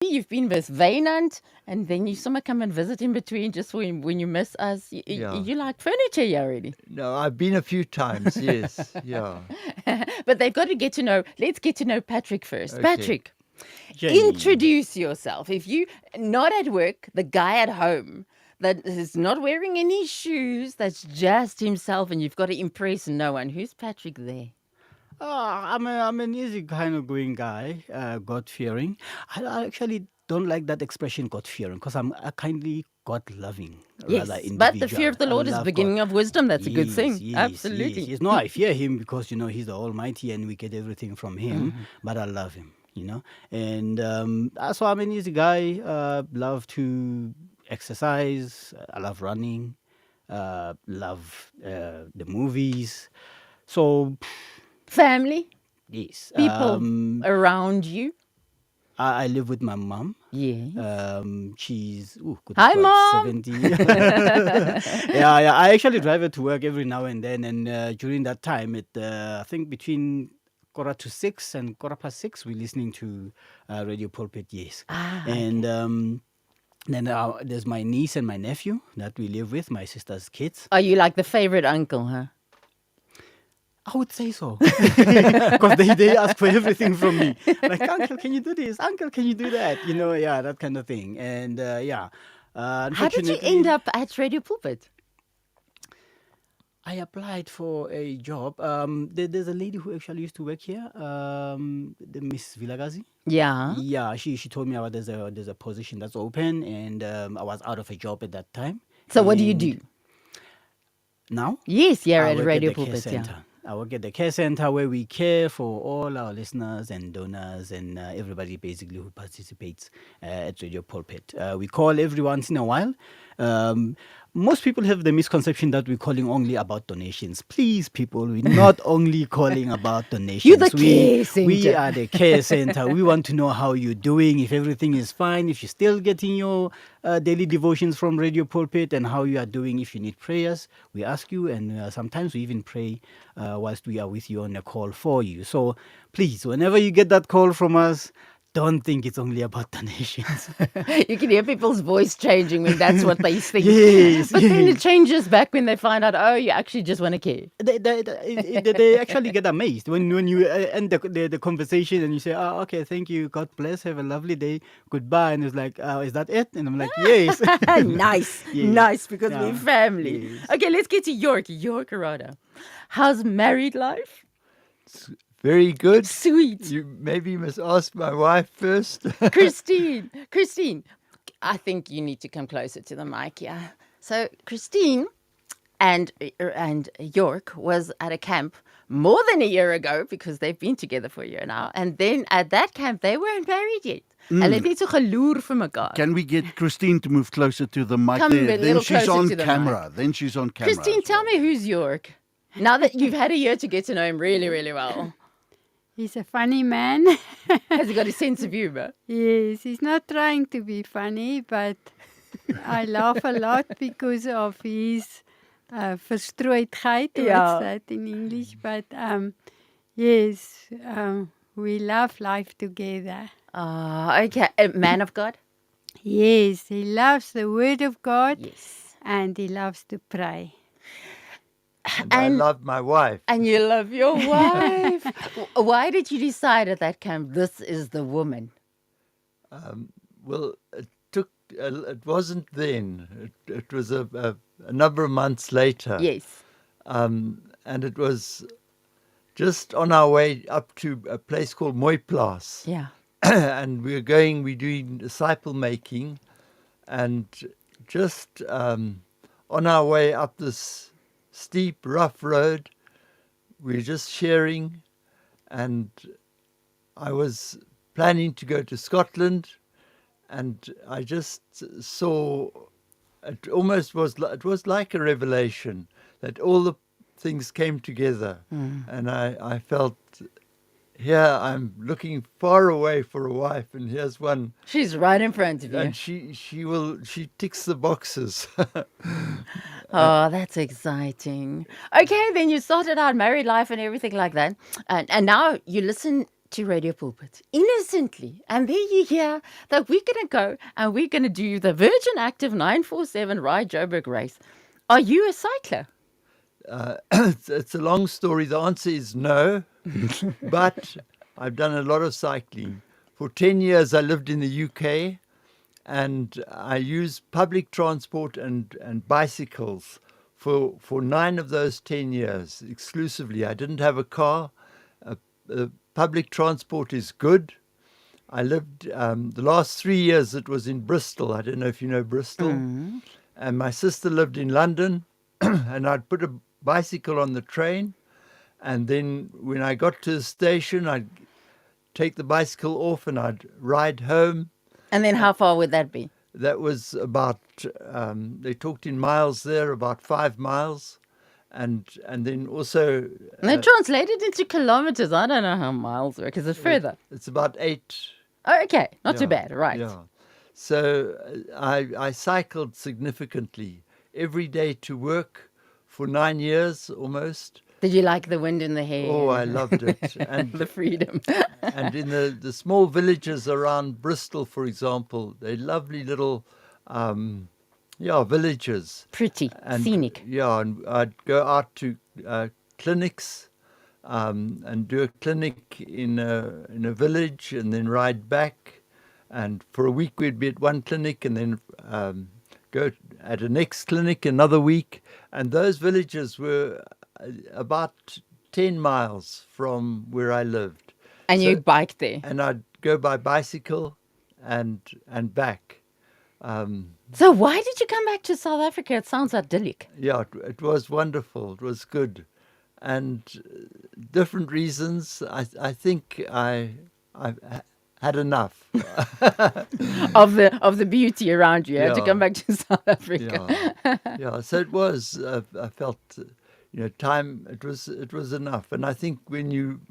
You've been with Wynand, and then you somehow come and visit in between just when you miss us. Yeah. You like furniture here already. No, I've been a few times. Yes. Yeah. But they've got to get to know. Let's get to know Patrick first. Okay. Patrick, introduce yourself. If you not at work, the guy at home that is not wearing any shoes, that's just himself, and you've got to impress no one. Who's Patrick there? I'm an easy kind of going guy, God fearing. I actually don't like that expression, God fearing, because I'm a kindly God loving Yes, rather individual. but the fear of the I Lord is love beginning God. of wisdom. That's a good Yes, thing. yes, Absolutely. yes. No, I fear him because He's the Almighty and we get everything from Him. But I love Him. And so I'm an easy guy. Love to exercise. I love running. Love the movies. So Family, yes. people around you. I live with my mom. Yes. She's good Hi, God, Mom. 70. Yeah. I actually drive her to work every now and then, and during that time, I think between 5:45 and 6:15, we're listening to Radio Pulpit. Yes, and then there's my niece and my nephew that we live with, my sister's kids. Are you like the favorite uncle, huh? I would say so. Because they ask for everything from me. Like, Uncle, can you do this? Uncle, can you do that? Yeah, that kind of thing. And yeah. How did you end up at Radio Pulpit? I applied for a job. There's a lady who actually used to work here, the Miss Vilagazi. Yeah. Yeah, she told me about there's a position that's open, and I was out of a job at that time. So what do you do? Now? Yes, yeah, I at work Radio the care Pulpit, yeah. center. I work at the care center where we care for all our listeners and donors and everybody basically who participates at Radio Pulpit. We call every once in a while. Most people have the misconception that we're calling only about donations. Please, people, we're not only calling about donations. You're the care center. We are the care center. We want to know how you're doing, if everything is fine, if you're still getting your daily devotions from Radio Pulpit, and how you are doing. If you need prayers, we ask you, and sometimes we even pray whilst we are with you on a call for you. So please, whenever you get that call from us, don't think it's only about donations. You can hear people's voice changing when that's what they think. Yes, but then it changes back when they find out, oh, you actually just want to care. They actually get amazed when you end the conversation and you say, oh, okay, thank you, God bless, have a lovely day, goodbye. And it's like, is that it? And I'm like, yes. Nice, Yes. nice, because Yeah. we're family. Yes. Okay, let's get to York, Rhoda. How's married life? Very good. Sweet. You maybe must ask my wife first. Christine, I think you need to come closer to the mic, yeah. So Christine and York was at a camp more than a year ago because they've been together for a year now. And then at that camp, they weren't married yet. Hulle het net so geloer vir mekaar. Can we get Christine to move closer to the mic Come a there? little Then she's closer on to the camera. Then she's on camera. Christine, tell me who's York. Now that you've had a year to get to know him really, really well. He's a funny man. Has he got a sense of humor? Yes, he's not trying to be funny, but I laugh a lot because of his verstrooidheid. Yeah. What's that in English? But yes, we love life together. Okay. A man of God? Yes, he loves the Word of God. Yes. And he loves to pray. And I love my wife. And you love your wife. Why did you decide at that camp, this is the woman? Well, it wasn't then. It was a number of months later. Yes. And it was just on our way up to a place called Mooiplaas. Yeah. And we're doing disciple making. And just on our way up this steep, rough road, we're just sharing. And I was planning to go to Scotland. And I just saw, it was like a revelation that all the things came together. And I felt, here I'm looking far away for a wife, and here's one. She's right in front of you. And she ticks the boxes. Oh, that's exciting. Okay, then you started out married life and everything like that. And now you listen to Radio Pulpit innocently, and there you hear that we're going to go and we're going to do the Virgin Active 947 Rye Joburg race. Are you a cycler? It's a long story. The answer is no, but I've done a lot of cycling. For 10 years, I lived in the UK, and I used public transport and bicycles for 9 of those 10 years exclusively. I didn't have a car. Public transport is good. I lived, the last 3 years it was in Bristol. I don't know if you know Bristol. And my sister lived in London, and I'd put a bicycle on the train, and then when I got to the station, I'd take the bicycle off and I'd ride home. And then how far would that be? That was about, they talked in miles there, about 5 miles. And then also... And they translated into kilometers. I don't know how miles work. Is it further? It's about 8. Oh, okay. Not too Yeah, bad. Right. Yeah. So I cycled significantly every day to work for 9 years almost. Did you like the wind in the hair? Oh, I loved it. And the freedom. and in the small villages around Bristol, for example, they're lovely little villages. Pretty, And, scenic. Yeah, and I'd go out to clinics and do a clinic in a village and then ride back. And for a week we'd be at one clinic and then go at a next clinic another week. And those villages were about 10 miles from where I lived. And you biked there. And I'd go by bicycle and back. So why did you come back to South Africa? It sounds idyllic. Yeah, it was wonderful. It was good. And different reasons. I think I had enough. of the beauty around you. You had to Yeah. come back to South Africa. Yeah. So it was. I felt, time. It was enough. And I think when you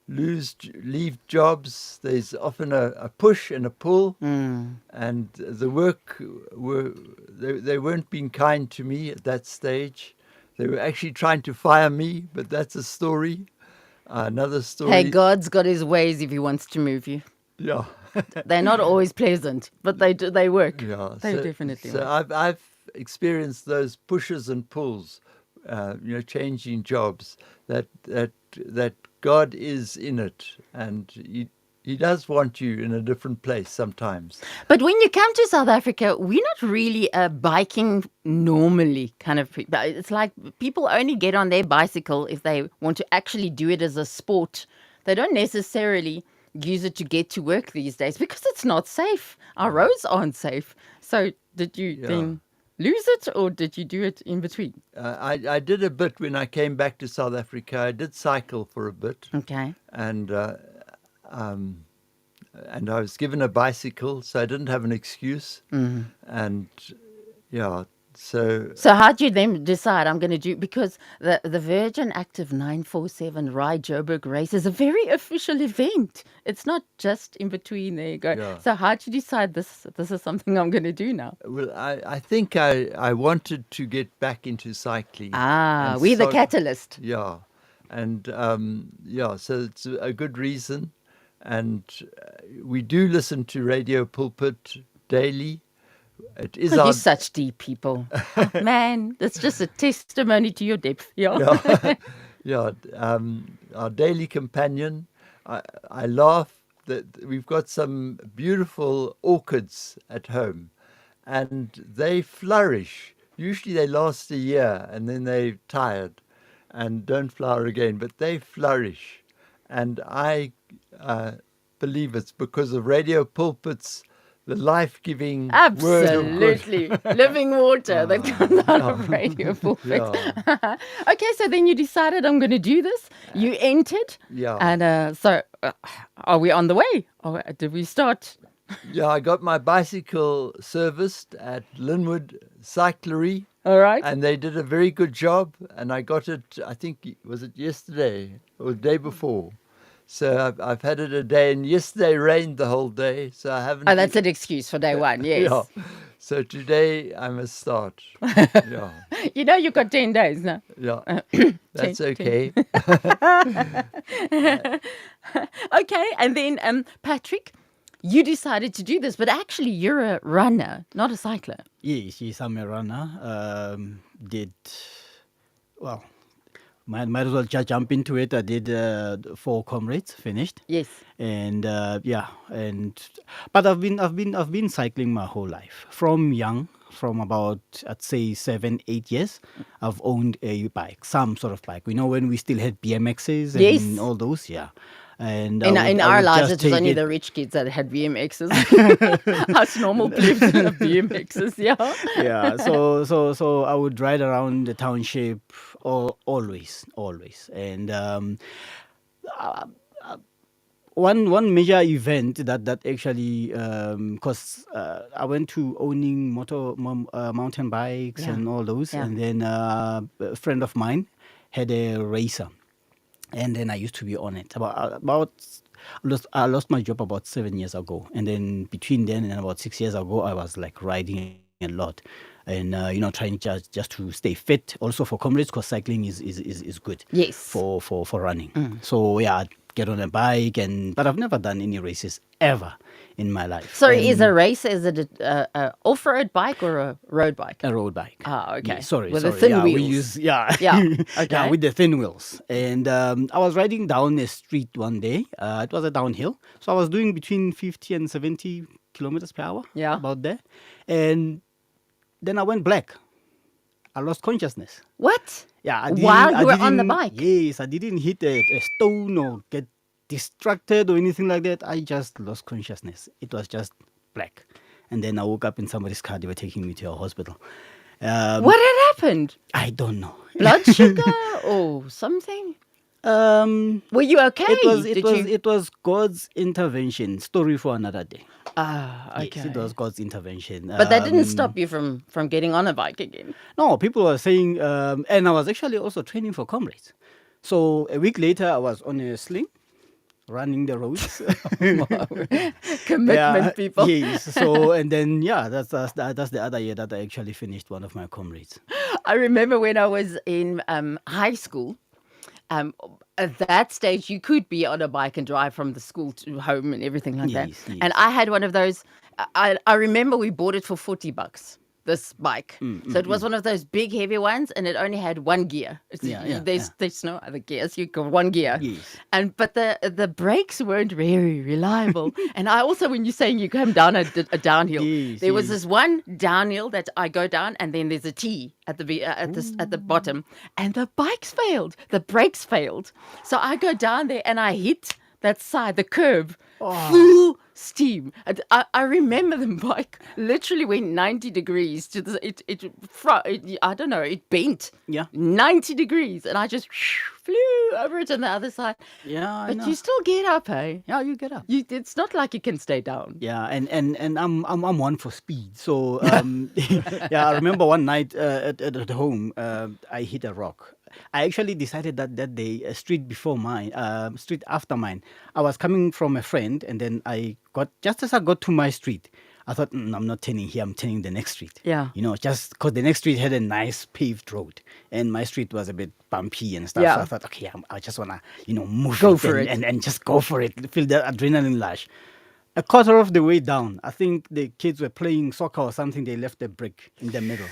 leave jobs, there's often a push and a pull. And the work they weren't being kind to me at that stage. They were actually trying to fire me, but that's a story. Another story. Hey, God's got his ways if he wants to move you. Yeah. They're not always pleasant, but they work. Yeah. They definitely So work. I've experienced those pushes and pulls, changing jobs. That God is in it, and He does want you in a different place sometimes. But when you come to South Africa, we're not really biking normally kind of. It's like people only get on their bicycle if they want to actually do it as a sport. They don't necessarily use it to get to work these days because it's not safe. Our roads aren't safe. So did you then lose it, or did you do it in between? I did a bit when I came back to South Africa. I did cycle for a bit. Okay. And I was given a bicycle, so I didn't have an excuse. And so how did you then decide I'm going to do, because the Virgin Active 947 Rye Joburg race is a very official event. It's not just in between, there you go. Yeah. So how did you decide this is something I'm going to do now? well, I think I wanted to get back into cycling. And We're the so- catalyst. Yeah, and so it's a good reason, and we do listen to Radio Pulpit daily. It is You're our such deep people. Oh, man, that's just a testimony to your depth. our daily companion. I laugh that we've got some beautiful orchids at home, and they flourish. Usually they last a year and then they're tired and don't flower again, but they flourish. And I believe it's because of Radio Pulpit's the life-giving word of God. Absolutely. Living water that comes out of Radio Pulpit. Yeah. Okay, so then you decided I'm going to do this. You entered. Yeah. And so are we on the way? Or did we start? Yeah, I got my bicycle serviced at Linwood Cyclery, All right. and they did a very good job. And I got it, I think, was it yesterday or the day before? So I've had it a day, and yesterday rained the whole day, so I haven't. Oh, that's an excuse for day one, yes. Yeah. So today I must start. Yeah, You know you've got 10 days now. yeah. That's 10. okay. Okay, and then Patrick, you decided to do this, but actually you're a runner, not a cycler. Yes, I'm a runner. Well, might as well just jump into it. I did 4 comrades, finished. Yes. And but I've been cycling my whole life from young, from about I'd say 7-8 years. I've owned a bike, some sort of bike. When we still had BMXs and Yes. all those, yeah. And In I our would lives, just it was take only it- the rich kids that had BMXs. Us normal plebs didn't have BMXs, yeah. yeah. So I would ride around the township always. And one major event that actually because I went to owning mountain bikes Yeah. and all those, Yeah. and then a friend of mine had a racer, and then I used to be on it I lost my job about 7 years ago, and then between then and about 6 years ago I was like riding a lot, and trying just to stay fit also for comrades, because cycling is good Yes. for running. So yeah, I'd get on a bike, but I've never done any races ever in my life. Sorry, is And a race, is it a off-road bike or a road bike? a road bike. Ah, okay. Yeah, sorry, With the sorry. thin yeah, wheels. We use, yeah. Yeah, Yeah, okay. with the thin wheels. And I was riding down a street one day. It was a downhill. So I was doing between 50 and 70 kilometers per hour. Yeah. About there. And then I went black. I lost consciousness. What? Yeah. While I you were on the didn't- bike? Yes, I didn't hit a stone or get distracted or anything like that. I just lost consciousness. It was just black. And then I woke up in somebody's car. They were taking me to a hospital. What had happened? I don't know. Blood sugar or something? Were you okay? It was God's intervention. Story for another day. Ah, okay. Yes, it was God's intervention. But that didn't stop you from getting on a bike again. No, people were saying, and I was actually also training for comrades. So a week later, I was on a sling, running the roads. Commitment, people. Yes. So and then that's the other year that I actually finished one of my comrades. I remember when I was in high school. At that stage, you could be on a bike and drive from the school to home and everything like that. Yes. And I had one of those. I remember we bought it for $40. This bike, so it was one of those big, heavy ones, and it only had one gear. There's no other gears. You got one gear. Yes. But the brakes weren't very reliable. And I also, when you're saying you come down a downhill, Yes, there was yes. this one downhill that I go down, and then there's a T at the bottom, and the bikes failed. The brakes failed. So I go down there and I hit that side, the curb, full steam. And I remember the bike literally went 90 degrees to I don't know, it bent. Yeah. 90 degrees, and I just flew over it on the other side. Yeah, I But know. you still get up, hey? Yeah, you get up. It's not like you can stay down. Yeah, and I'm one for speed. So yeah, I remember one night at home, I hit a rock. I actually decided that day, street after mine, I was coming from a friend, and then just as I got to my street, I thought, I'm not turning here, I'm turning the next street. Yeah. Just because the next street had a nice paved road, and my street was a bit bumpy and stuff. Yeah. So I thought, okay, I just want to, move Go it for it. and just go for it, feel the adrenaline rush. A quarter of the way down, I think the kids were playing soccer or something. They left a brick in the middle.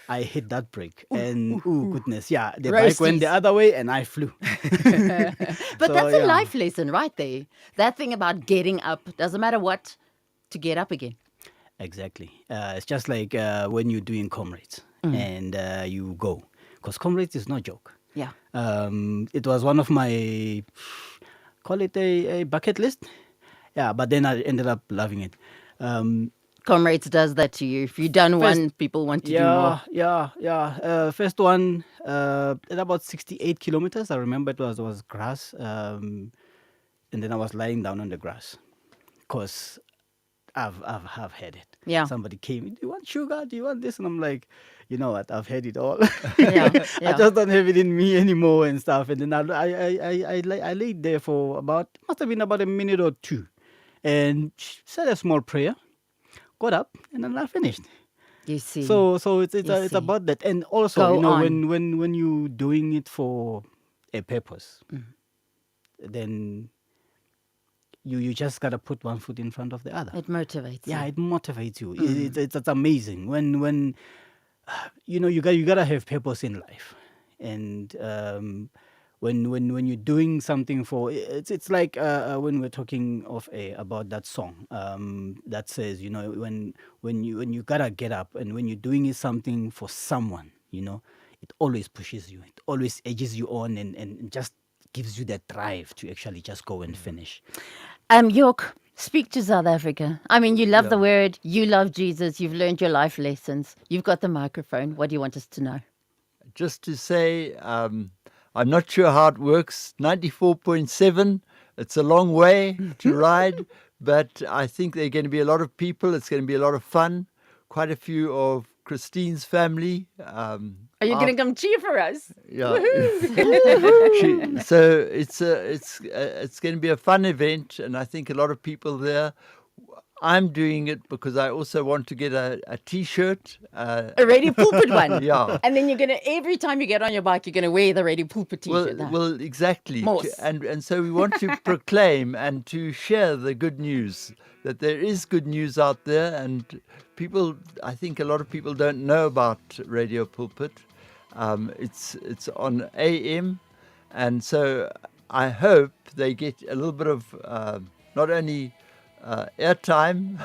I hit that brick, and goodness, yeah, the bike went the Roasties. other way, and I flew. But So, that's a yeah. life lesson right there. That thing about getting up, doesn't matter what, to get up again. Exactly. It's just like when you're doing comrades and you go, because comrades is no joke. Yeah. It was one of my, call it a bucket list. Yeah, but then I ended up loving it. Comrades does that to you. If you've done one, people want to do more. Yeah. First one, at about 68 kilometers. I remember it was grass. And then I was lying down on the grass because I've had it. Yeah. Somebody came, do you want sugar? Do you want this? And I'm like, you know what? I've had it all. Yeah. I just don't have it in me anymore and stuff. And then I laid there for must have been about a minute or two, and said a small prayer, got up, and then I finished. You see. So it's You it's see. about that, and also Go you know on. when you doing it for a purpose, then you just gotta put one foot in front of the other. It motivates Yeah, you. it motivates you. It's amazing when you know you gotta have purpose in life, and when you're doing something for it's like when we're talking of about that song that says, you know, when you gotta get up, and when you're doing something for someone, you know, it always pushes you, it always edges you on, and just gives you that drive to actually just go and finish. York, speak to South Africa. I mean, you love the Yeah. word, you love Jesus, you've learned your life lessons. You've got the microphone. What do you want us to know? Just to say, I'm not sure how it works. 94.7, it's a long way to ride, but I think there are going to be a lot of people. It's going to be a lot of fun. Quite a few of Christine's family. Are you going to come cheer for us? Yeah. So it's going to be a fun event, and I think a lot of people there. I'm doing it because I also want to get a T-shirt. A Radio Pulpit one. Yeah. And then you're going to, every time you get on your bike, you're going to wear the Radio Pulpit t-shirt. now. Well, exactly. Morse. And so we want to proclaim and to share the good news, that there is good news out there, and people, I think a lot of people don't know about Radio Pulpit. It's on AM, and so I hope they get a little bit of not only airtime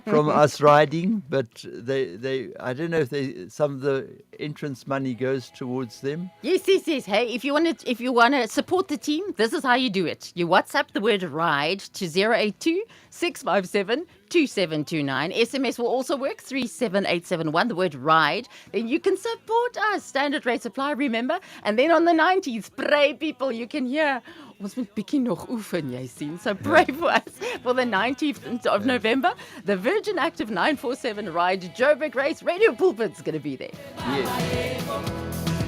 from us riding, but they I don't know if some of the entrance money goes towards them. Yes. Hey, if you want to support the team, this is how you do it. You WhatsApp the word ride to 082 657 2729. SMS will also work, 37871, the word ride. Then you can support us. Standard rate supply, remember? And then on the 90s, pray people, you can hear. Ons moet bietjie nog oefen, jy sien. So pray for us for the 19th of November. The Virgin Active 947 ride, Joburg race, Radio Pulpit's going to be there. Yes.